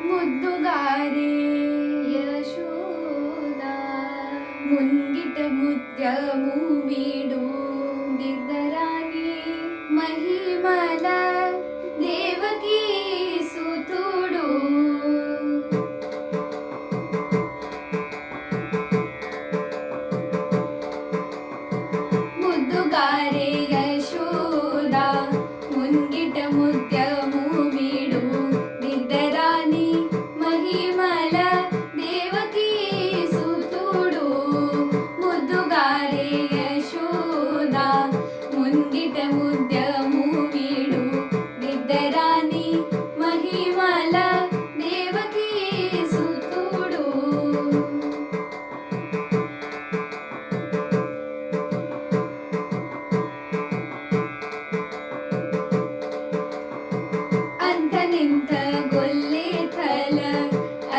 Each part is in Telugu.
ముద్దుగారే యశోదా ముంగిట ముత్యము వీడు దిద్దరాని మహిమల దేవకీ సుతుడు ముద్దుగారే యశోదా ముంగిట ముత్యము వీడు దిద్దరాని మహిమల దేవకీ సుతుడు ముద్దుగారే యశోదా ముంగిట ముత్యము వీడు దిద్దరాని మహిమల దేవకీ సుతుడు అంతనింత గొల్లే తల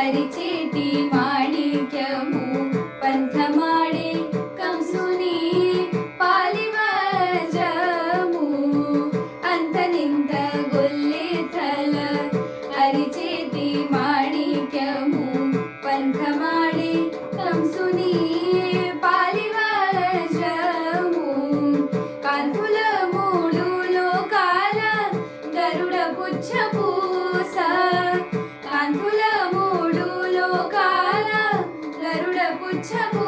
అరిచేతి మాణిక్యము పంథమాడే కంసుని పాలివజము అంతనింత గొల్లే తల అరిచేతి మాణిక్యము పంథమాడే కంసుని పాలివజము కాంతుల మూడు లోకాల గరుడ పుచ్చపూస కాంతుల మూడు లోకాల గరుడ పుచ్చపూస